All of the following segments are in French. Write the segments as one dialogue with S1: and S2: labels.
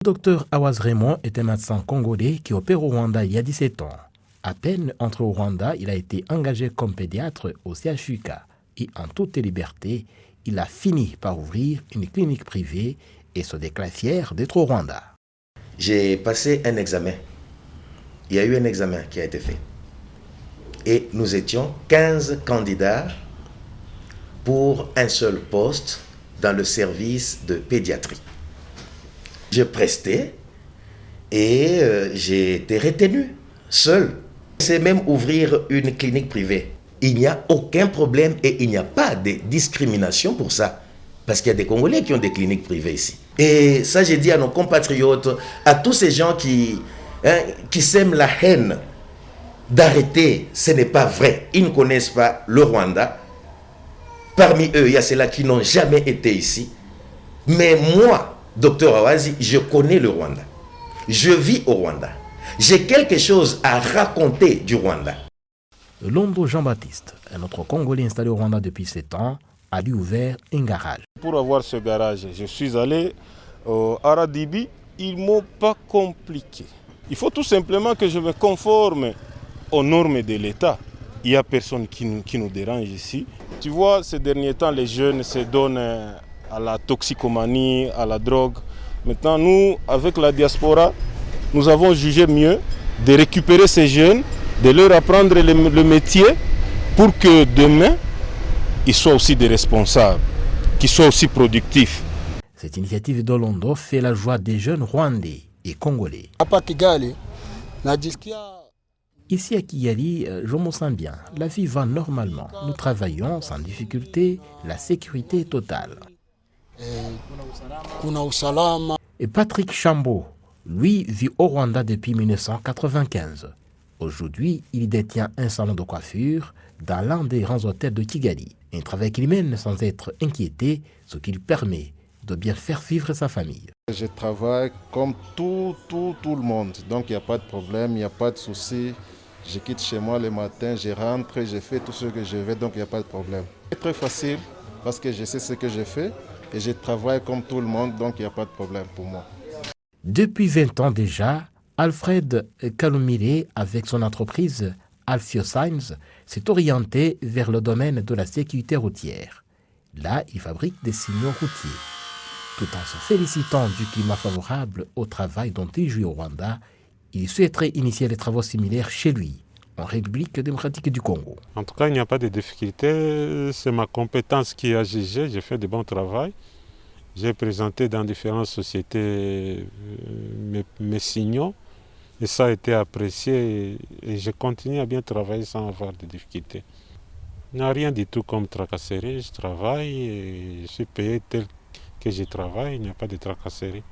S1: Le docteur Awaz Raymond est un médecin congolais qui opère au Rwanda il y a 17 ans. À peine entré au Rwanda, il a été engagé comme pédiatre au CHUK et en toute liberté, il a fini par ouvrir une clinique privée et se déclare fier d'être au Rwanda.
S2: J'ai passé un examen. Il y a eu un examen qui a été fait. Et nous étions 15 candidats pour un seul poste dans le service de pédiatrie. J'ai presté et j'ai été retenu seul. C'est même ouvrir une clinique privée. Il n'y a aucun problème et il n'y a pas de discrimination pour ça. Parce qu'il y a des Congolais qui ont des cliniques privées ici. Et ça, j'ai dit à nos compatriotes, à tous ces gens qui sèment la haine, d'arrêter. Ce n'est pas vrai. Ils ne connaissent pas le Rwanda. Parmi eux, il y a ceux-là qui n'ont jamais été ici. Mais moi, Docteur Awazi, je connais le Rwanda. Je vis au Rwanda. J'ai quelque chose à raconter du Rwanda.
S1: Londo Jean-Baptiste, un autre Congolais installé au Rwanda depuis 7 ans, a lui ouvert un garage.
S3: Pour avoir ce garage, je suis allé à Radibi. Ils ne m'ont pas compliqué. Il faut tout simplement que je me conforme aux normes de l'État. Il n'y a personne qui nous dérange ici. Tu vois, ces derniers temps, les jeunes se donnent à la toxicomanie, à la drogue. Maintenant, nous, avec la diaspora, nous avons jugé mieux de récupérer ces jeunes, de leur apprendre le métier pour que demain, ils soient aussi des responsables, qu'ils soient aussi productifs.
S1: Cette initiative de Londo fait la joie des jeunes Rwandais et Congolais. Ici à Kigali, je me sens bien. La vie va normalement. Nous travaillons sans difficulté. La sécurité est totale. Et Patrick Chambo, lui, vit au Rwanda depuis 1995. Aujourd'hui, il détient un salon de coiffure dans l'un des grands hôtels de Kigali. Un travail qu'il mène sans être inquiété, ce qui lui permet de bien faire vivre sa famille.
S4: Je travaille comme tout le monde, donc il n'y a pas de problème, il n'y a pas de souci. Je quitte chez moi le matin, je rentre, je fais tout ce que je veux, donc il n'y a pas de problème. C'est très facile parce que je sais ce que je fais et je travaille comme tout le monde, donc il n'y a pas de problème pour moi.
S1: Depuis 20 ans déjà, Alfred Kalumire, avec son entreprise Alfio Signs, s'est orienté vers le domaine de la sécurité routière. Là, il fabrique des signaux routiers. Tout en se félicitant du climat favorable au travail dont il jouit au Rwanda, il souhaiterait initier des travaux similaires chez lui, en République démocratique du Congo.
S3: En tout cas, il n'y a pas de difficulté. C'est ma compétence qui a jugé. J'ai fait de bon travail. J'ai présenté dans différentes sociétés mes signaux et ça a été apprécié et je continue à bien travailler sans avoir de difficultés. Il n'y a rien du tout comme tracasserie. Je travaille et je suis payé tel que je travaille. Il n'y a pas de tracasserie.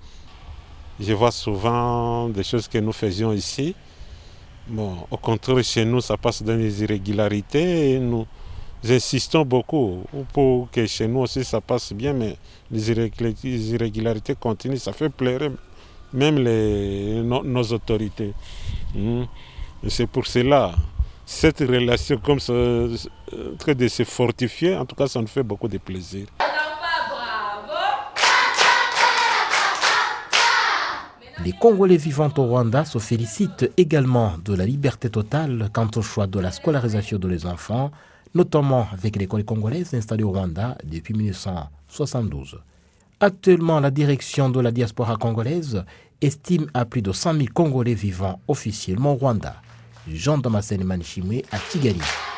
S3: Je vois souvent des choses que nous faisions ici. Bon, au contraire, chez nous, ça passe dans les irrégularités et nous insistons beaucoup pour que chez nous aussi ça passe bien, mais les irrégularités continuent, ça fait pleurer même nos autorités. Et c'est pour cela, cette relation comme ça, très de se fortifier, en tout cas ça nous fait beaucoup de plaisir.
S1: Les Congolais vivant au Rwanda se félicitent également de la liberté totale quant au choix de la scolarisation de leurs enfants, notamment avec l'école congolaise installée au Rwanda depuis 1972. Actuellement, la direction de la diaspora congolaise estime à plus de 100 000 Congolais vivant officiellement au Rwanda. Jean Damascene Manishimwe à Kigali.